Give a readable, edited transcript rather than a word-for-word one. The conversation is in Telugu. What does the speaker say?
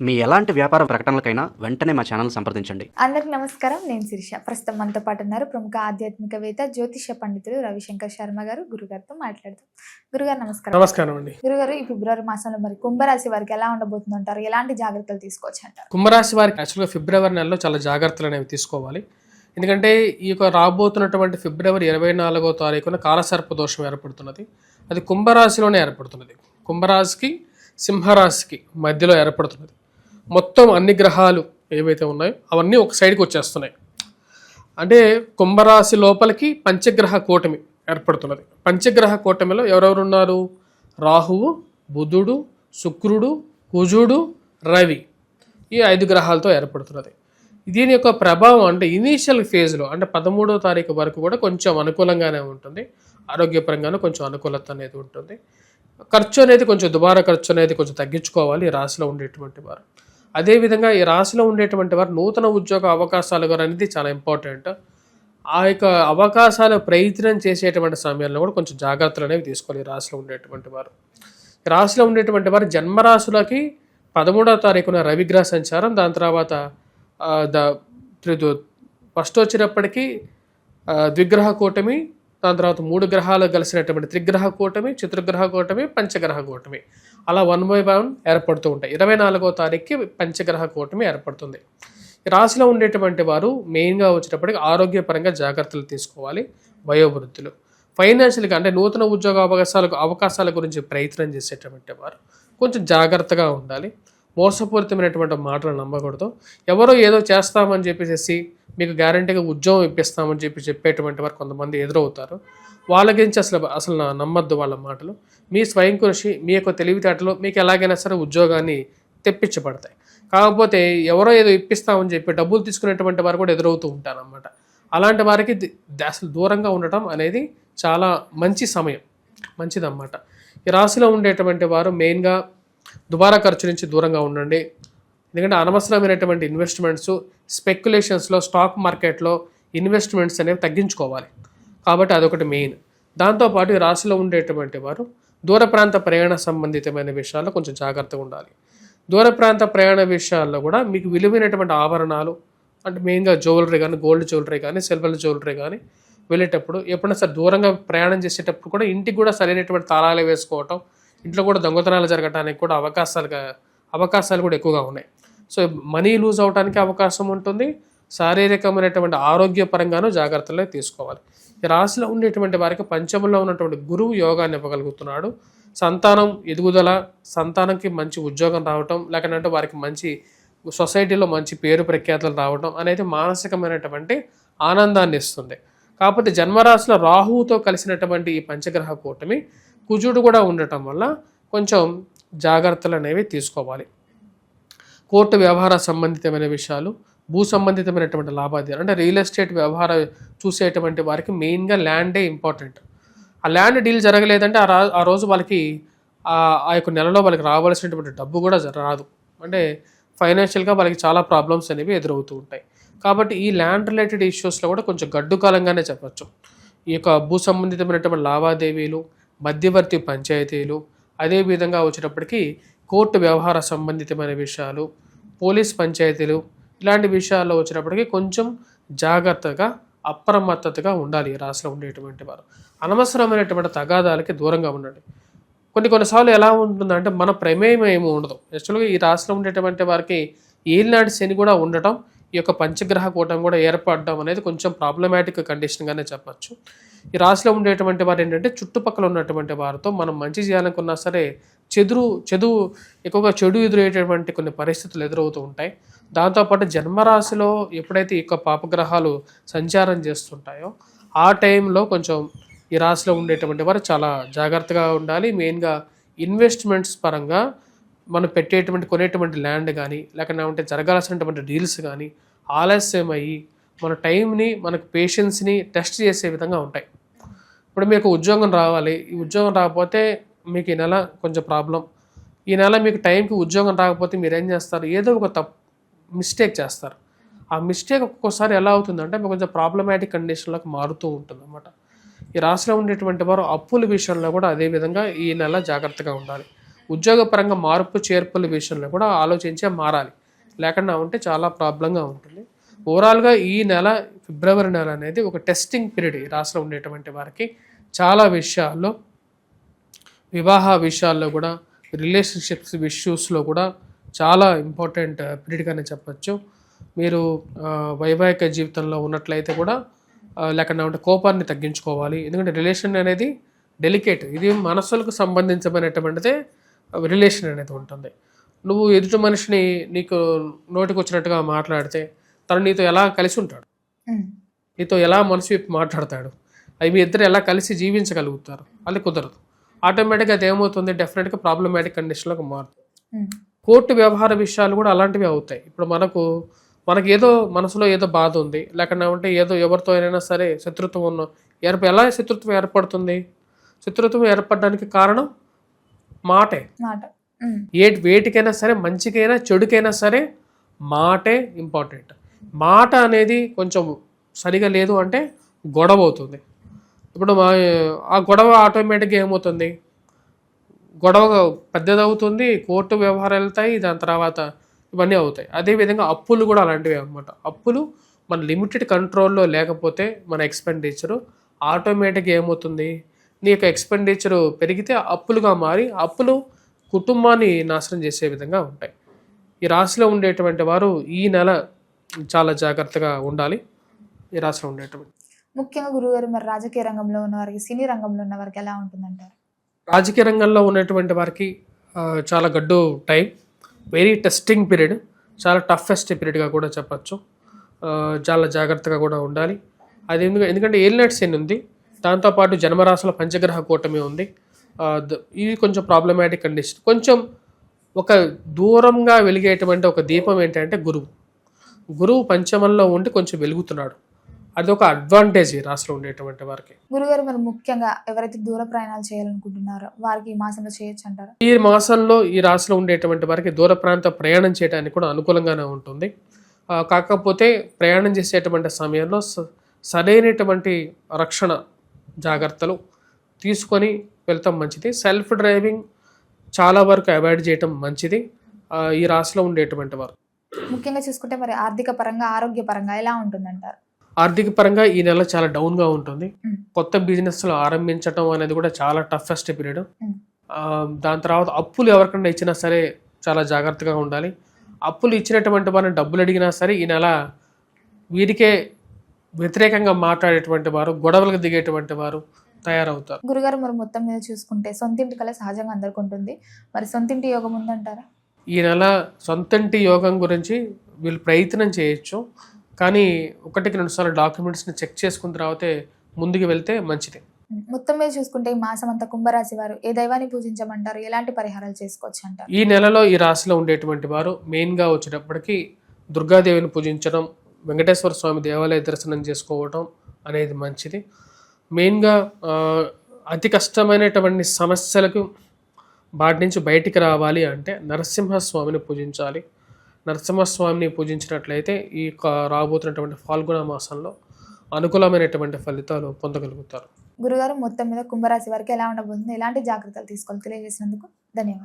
మీ ఎలాంటి వ్యాపార ప్రకటనలకైనా వెంటనే మా ఛానల్ సంప్రదించండి. అందరికి నమస్కారం. నేను శిరీష. ప్రస్తుతం మనతో పాటు ఉన్నారు ప్రముఖ ఆధ్యాత్మికవేత్త జ్యోతిష పండితుడు రవిశంకర్ శర్మ గారు. గురుగారితో మాట్లాడదాం. గురుగారు నమస్కారం. నమస్కారం అండి. గురుగారు, ఈ ఫిబ్రవరి మాసంలో మరి కుంభరాశి వారికి ఎలా ఉండబోతుంది అంటారు? ఎలాంటి జాగ్రత్తలు తీసుకోవచ్చు అంటారు? కుంభరాశి వారికి యాక్చువల్గా ఫిబ్రవరి నెలలో చాలా జాగ్రత్తలు అనేవి తీసుకోవాలి. ఎందుకంటే ఈ యొక్క రాబోతున్నటువంటి ఫిబ్రవరి 24వ తారీఖున కాలసర్ప దోషం ఏర్పడుతున్నది. అది కుంభరాశిలోనే ఏర్పడుతున్నది. కుంభరాశికి సింహరాశికి మధ్యలో ఏర్పడుతున్నది. మొత్తం అన్ని గ్రహాలు ఏవైతే ఉన్నాయో అవన్నీ ఒక సైడ్కి వచ్చేస్తున్నాయి. అంటే కుంభరాశి లోపలికి పంచగ్రహ కూటమి ఏర్పడుతున్నది. పంచగ్రహ కూటమిలో ఎవరెవరు ఉన్నారు? రాహువు, బుధుడు, శుక్రుడు, కుజుడు, రవి, ఈ 5 గ్రహాలతో ఏర్పడుతున్నది. దీని యొక్క ప్రభావం అంటే ఇనీషియల్ ఫేజ్లో అంటే 13వ తారీఖు వరకు కూడా కొంచెం అనుకూలంగానే ఉంటుంది. ఆరోగ్యపరంగానూ కొంచెం అనుకూలత అనేది ఉంటుంది. ఖర్చు అనేది కొంచెం దుబారా ఖర్చు అనేది కొంచెం తగ్గించుకోవాలి ఈ రాశిలో ఉండేటువంటి వారు. అదేవిధంగా ఈ రాశిలో ఉండేటువంటి వారు నూతన ఉద్యోగ అవకాశాలు అనేది చాలా ఇంపార్టెంట్. ఆ యొక్క అవకాశాలు ప్రయత్నం చేసేటువంటి సమయంలో కూడా కొంచెం జాగ్రత్తలు అనేవి తీసుకోవాలి ఈ రాశిలో ఉండేటువంటి వారు. ఈ రాశిలో ఉండేటువంటి వారు జన్మరాశులకి 13వ తారీఖున రవిగ్రహ సంచారం, దాని తర్వాత ఫస్ట్ వచ్చినప్పటికీ ద్విగ్రహ కూటమి, దాని తర్వాత 3 గ్రహాలు కలిసినటువంటి త్రిగ్రహ కూటమి, చతుర్గ్రహ కూటమి, పంచగ్రహ కూటమి, అలా 1 by 1 ఏర్పడుతూ ఉంటాయి. 24వ తారీఖుకి పంచగ్రహ కూటమి ఏర్పడుతుంది. ఈ రాశిలో ఉండేటువంటి వారు మెయిన్గా వచ్చేటప్పటికి ఆరోగ్యపరంగా జాగ్రత్తలు తీసుకోవాలి. వయోవృద్ధులు ఫైనాన్షియల్గా అంటే నూతన ఉద్యోగ అవకాశాల గురించి ప్రయత్నం చేసేటువంటి వారు కొంచెం జాగ్రత్తగా ఉండాలి. మోసపూరితమైనటువంటి మాటలు నమ్మకూడదు. ఎవరో ఏదో చేస్తామని చెప్పేసి మీకు గ్యారంటీగా ఉద్యోగం ఇప్పిస్తామని చెప్పేటువంటి వారు కొంతమంది ఎదురవుతారు. వాళ్ళ గురించి అసలు నమ్మద్దు వాళ్ళ మాటలు. మీ స్వయం కృషి, మీ యొక్క తెలివితేటలు మీకు ఎలాగైనా సరే ఉద్యోగాన్ని తెప్పించబడతాయి. కాకపోతే ఎవరో ఏదో ఇప్పిస్తామని చెప్పి డబ్బులు తీసుకునేటువంటి వారు కూడా ఎదురవుతూ ఉంటారు అన్నమాట. అలాంటి వారికి అసలు దూరంగా ఉండటం అనేది చాలా మంచి సమయం, మంచిదన్నమాట. ఈ రాశిలో ఉండేటువంటి వారు మెయిన్గా దుబారా ఖర్చు నుంచి దూరంగా ఉండండి. ఎందుకంటే అనవసరమైనటువంటి ఇన్వెస్ట్మెంట్స్, స్పెక్యులేషన్స్లో, స్టాక్ మార్కెట్లో ఇన్వెస్ట్మెంట్స్ అనేవి తగ్గించుకోవాలి. కాబట్టి అదొకటి మెయిన్. దాంతోపాటు ఈ రాశిలో ఉండేటువంటి వారు దూర ప్రాంత ప్రయాణ సంబంధితమైన విషయాల్లో కొంచెం జాగ్రత్తగా ఉండాలి. దూర ప్రాంత ప్రయాణ విషయాల్లో కూడా మీకు విలువైనటువంటి ఆభరణాలు అంటే మెయిన్గా జ్యువెలరీ కానీ, గోల్డ్ జ్యువెలరీ కానీ, సిల్వర్ జ్యువెలరీ కానీ వెళ్ళేటప్పుడు ఎప్పుడైనా సరే దూరంగా ప్రయాణం చేసేటప్పుడు కూడా ఇంటికి కూడా సరైనటువంటి తాళాలు వేసుకోవటం, ఇంట్లో కూడా దొంగతనాలు జరగడానికి కూడా అవకాశాలు కూడా ఎక్కువగా ఉన్నాయి. సో మనీ లూజ్ అవడానికి అవకాశం ఉంటుంది. శారీరకమైనటువంటి ఆరోగ్యపరంగానూ జాగ్రత్తలు తీసుకోవాలి. ఈ రాశిలో ఉండేటువంటి వారికి పంచమంలో ఉన్నటువంటి గురువు యోగాన్ని ఇవ్వగలుగుతున్నాడు. సంతానం ఎదుగుదల, సంతానంకి మంచి ఉద్యోగం రావటం, లేకపోతే వారికి మంచి సొసైటీలో మంచి పేరు ప్రఖ్యాతులు రావటం అనేది మానసికమైనటువంటి ఆనందాన్ని ఇస్తుంది. కాకపోతే జన్మరాశిలో రాహువుతో కలిసినటువంటి ఈ పంచగ్రహ కూటమి కుజుడు కూడా ఉండటం వల్ల కొంచెం జాగ్రత్తలు అనేవి తీసుకోవాలి. కోర్టు వ్యవహార సంబంధితమైన విషయాలు, భూ సంబంధితమైనటువంటి లాభాదేయాలు అంటే రియల్ ఎస్టేట్ వ్యవహారం చూసేటువంటి వారికి మెయిన్గా ల్యాండే ఇంపార్టెంట్. ఆ ల్యాండ్ డీల్ జరగలేదంటే ఆ రోజు వాళ్ళకి ఆ యొక్క నెలలో వాళ్ళకి రావాల్సినటువంటి డబ్బు కూడా రాదు. అంటే ఫైనాన్షియల్గా వాళ్ళకి చాలా ప్రాబ్లమ్స్ అనేవి ఎదురవుతూ ఉంటాయి. కాబట్టి ఈ ల్యాండ్ రిలేటెడ్ ఇష్యూస్లో కూడా కొంచెం గడ్డు కాలంగానే చెప్పచ్చు. ఈ యొక్క భూ సంబంధితమైనటువంటి లావాదేవీలు, మధ్యవర్తి పంచాయతీలు, అదేవిధంగా వచ్చేటప్పటికి కోర్టు వ్యవహార సంబంధితమైన విషయాలు, పోలీస్ పంచాయతీలు, ఇలాంటి విషయాల్లో వచ్చినప్పటికీ కొంచెం జాగ్రత్తగా అప్రమత్తతగా ఉండాలి ఈ రాశిలో ఉండేటువంటి వారు. అనవసరమైనటువంటి తగాదాలకి దూరంగా ఉండండి. కొన్నిసార్లు ఎలా ఉంటుందంటే మన ప్రమేయం ఏమీ ఉండదు. యాక్చువల్గా ఈ రాశిలో ఉండేటువంటి వారికి ఏలినాటి శని కూడా ఉండటం, ఈ యొక్క పంచగ్రహ కూటమి కూడా ఏర్పడడం అనేది కొంచెం ప్రాబ్లమాటిక్ కండిషన్గానే చెప్పచ్చు. ఈ రాశిలో ఉండేటువంటి వారు ఏంటంటే చుట్టుపక్కల ఉన్నటువంటి వారితో మనం మంచి చేయాలనుకున్నా సరే ఎక్కువగా చెడు ఎదురయ్యేటటువంటి కొన్ని పరిస్థితులు ఎదురవుతూ ఉంటాయి. దాంతోపాటు జన్మరాశిలో ఎప్పుడైతే ఈ యొక్క పాపగ్రహాలు సంచారం చేస్తుంటాయో ఆ టైంలో కొంచెం ఈ రాశిలో ఉండేటువంటి వారు చాలా జాగ్రత్తగా ఉండాలి. మెయిన్గా ఇన్వెస్ట్మెంట్స్ పరంగా మనం కొనేటువంటి ల్యాండ్ కానీ, లేకపోతే జరగాల్సినటువంటి డీల్స్ కానీ ఆలస్యం అయ్యి మన టైంని, మనకు పేషెన్స్ని టెస్ట్ చేసే విధంగా ఉంటాయి. ఇప్పుడు మీకు ఉద్యోగం రావాలి, ఈ ఉద్యోగం రాకపోతే మీకు ఈ నెల కొంచెం ప్రాబ్లం. ఈ నెల మీకు టైంకి ఉద్యోగం రాకపోతే మీరు ఏం చేస్తారు? ఏదో ఒక మిస్టేక్ చేస్తారు. ఆ మిస్టేక్ ఒక్కొక్కసారి ఎలా అవుతుందంటే కొంచెం ప్రాబ్లమాటిక్ కండిషన్లోకి మారుతూ ఉంటుంది అన్నమాట. ఈ రాశిలో ఉండేటువంటి వారు అప్పుల విషయంలో కూడా అదేవిధంగా ఈ నెల జాగ్రత్తగా ఉండాలి. ఉద్యోగపరంగా మార్పు చేర్పుల విషయంలో కూడా ఆలోచించే మారాలి. లేకుండా ఉంటే చాలా ప్రాబ్లంగా ఉంటుంది. ఓవరాల్గా ఈ నెల ఫిబ్రవరి నెల అనేది ఒక టెస్టింగ్ పీరియడ్ ఈ రాశిలో ఉండేటువంటి వారికి. చాలా విషయాల్లో, వివాహ విషయాల్లో కూడా, రిలేషన్షిప్స్ ఇష్యూస్లో కూడా చాలా ఇంపార్టెంట్ పీరియడ్గానే చెప్పచ్చు. మీరు వైవాహిక జీవితంలో ఉన్నట్లయితే కూడా లేకుండా ఉంటే కోపాన్ని తగ్గించుకోవాలి. ఎందుకంటే రిలేషన్ అనేది డెలికేట్, ఇది మనసులకు సంబంధించబడినటువంటిదే రిలేషన్ అనేది ఉంటుంది. నువ్వు ఎదుటి మనిషిని నీకు నోటికి వచ్చినట్టుగా మాట్లాడితే తను నీతో ఎలా కలిసి ఉంటాడు, నీతో ఎలా మనసు విప్పి మాట్లాడతాడు, అవి మీ ఇద్దరు ఎలా కలిసి జీవించగలుగుతారు, అది కుదరదు. ఆటోమేటిక్గా అది ఏమవుతుంది, డెఫినెట్గా ప్రాబ్లమాటిక్ కండిషన్లోకి మారుతుంది. కోర్టు వ్యవహార విషయాలు కూడా అలాంటివి అవుతాయి. ఇప్పుడు మనకి ఏదో మనసులో ఏదో బాధ ఉంది, లేకుండా ఉంటే ఏదో ఎవరితో అయినా సరే శత్రుత్వం ఉన్న ఎలా శత్రుత్వం ఏర్పడుతుంది? శత్రుత్వం ఏర్పడడానికి కారణం మాటే. వేటికైనా సరే, మంచికైనా చెడుకైనా సరే మాటే ఇంపార్టెంట్. మాట అనేది కొంచెం సరిగా లేదు అంటే గొడవ అవుతుంది. ఇప్పుడు ఆ గొడవ ఆటోమేటిక్గా ఏమవుతుంది, గొడవ పెద్దదవుతుంది, కోర్టు వ్యవహారాలు వెళ్తాయి, దాని తర్వాత ఇవన్నీ అవుతాయి. అదేవిధంగా అప్పులు కూడా అలాంటివి అన్నమాట. అప్పులు మన లిమిటెడ్ కంట్రోల్లో లేకపోతే మన ఎక్స్పెండిచరు ఆటోమేటిక్గా ఏమవుతుంది, నీ యొక్క ఎక్స్పెండిచరు పెరిగితే అప్పులుగా మారి అప్పులు కుటుంబాన్ని నాశనం చేసే విధంగా ఉంటాయి. ఈ రాశిలో ఉండేటువంటి వారు ఈ నెల చాలా జాగ్రత్తగా ఉండాలి. ఈ రాశిలో ఉండేటువంటి ముఖ్యంగా గురుగారు, మరి రాజకీయ రంగంలో ఉన్న వారికి, సినీ రంగంలో ఉన్న వారికి ఎలా ఉంటుందంటారు? రాజకీయ రంగంలో ఉన్నటువంటి వారికి చాలా గడ్డు టైం, వెరీ టెస్టింగ్ పీరియడ్, చాలా టఫెస్ట్ పీరియడ్గా కూడా చెప్పచ్చు. చాలా జాగ్రత్తగా కూడా ఉండాలి. అది ఎందుకంటే ఏలినాటి శని ఉంది, దాంతోపాటు జన్మరాశుల పంచగ్రహ కూటమి ఉంది. ఇది కొంచెం ప్రాబ్లమాటిక్ కండిషన్. కొంచెం ఒక దూరంగా వెలిగేటువంటి ఒక దీపం ఏంటంటే గురువు పంచమంలో ఉండి కొంచెం వెలుగుతున్నాడు. అది ఒక అడ్వాంటేజ్ ఈ రాశిలో ఉండేటువంటి వారికి. గురుగారు, మరి ముఖ్యంగా ఎవరైతే దూర ప్రయాణాలు చేయాలనుకుంటున్నారో వారికి ఈ మాసంలో చేయొచ్చు అంటారు? ఈ మాసంలో ఈ రాశిలో ఉండేటువంటి వారికి దూర ప్రాంత ప్రయాణం చేయడానికి కూడా అనుకూలంగానే ఉంటుంది. కాకపోతే ప్రయాణం చేసేటువంటి సమయంలో సరైనటువంటి రక్షణ జాగ్రత్తలు తీసుకొని వెళ్తాం మంచిది. సెల్ఫ్ డ్రైవింగ్ చాలా వరకు అవాయిడ్ చేయటం మంచిది ఈ రాశిలో ఉండేటువంటి వారు. ముఖ్యంగా చూసుకుంటే మరి ఆర్థిక పరంగా, ఆరోగ్య పరంగా ఎలా ఉంటుందంటారు? ఆర్థిక పరంగా ఈ నెల చాలా డౌన్గా ఉంటుంది. కొత్త బిజినెస్లు ఆరంభించడం అనేది కూడా చాలా టఫెస్ట్ పీరియడ్. దాని తర్వాత అప్పులు ఎవరికైనా ఇచ్చినా సరే చాలా జాగ్రత్తగా ఉండాలి. అప్పులు ఇచ్చినటువంటి వారిని డబ్బులు అడిగినా సరే ఈ నెల వీరికే వ్యతిరేకంగా మాట్లాడేటువంటి వారు, గొడవలకు దిగేటువంటి వారు తయారవుతారు. గురుగారు, మరి మొత్తం మీద చూసుకుంటే సొంతింటి కళ సహజంగా అందరికి ఉంటుంది. మరి సొంతింటి యోగం ఉందంటారా? ఈ నెల సొంతంటి యోగం గురించి వీళ్ళు ప్రయత్నం చేయొచ్చు, కానీ 1-2 సార్లు డాక్యుమెంట్స్ని చెక్ చేసుకున్న తర్వాతే ముందుకు వెళ్తే మంచిది. మొత్తం మీద చూసుకుంటే ఈ మాసం అంతా కుంభరాశి వారు ఏ దైవాన్ని పూజించమంటారు, ఎలాంటి పరిహారాలు చేసుకోవచ్చు అంటారు? ఈ నెలలో ఈ రాశిలో ఉండేటువంటి వారు మెయిన్గా వచ్చేటప్పటికి దుర్గాదేవిని పూజించడం, వెంకటేశ్వర స్వామి దేవాలయ దర్శనం చేసుకోవడం అనేది మంచిది. మెయిన్గా అతి కష్టమైనటువంటి సమస్యలకు వాటి నుంచి బయటికి రావాలి అంటే నరసింహస్వామిని పూజించాలి. నరసింహస్వామిని పూజించినట్లయితే ఈ రాబోతున్నటువంటి ఫాల్గుణ మాసంలో అనుకూలమైనటువంటి ఫలితాలు పొందగలుగుతారు. గురుగారు, మొత్తం మీద కుంభరాశి వారికి ఎలా ఉండబోతుంది, ఎలాంటి జాగ్రత్తలు తీసుకోవాలి తెలియజేసినందుకు ధన్యవాదాలు.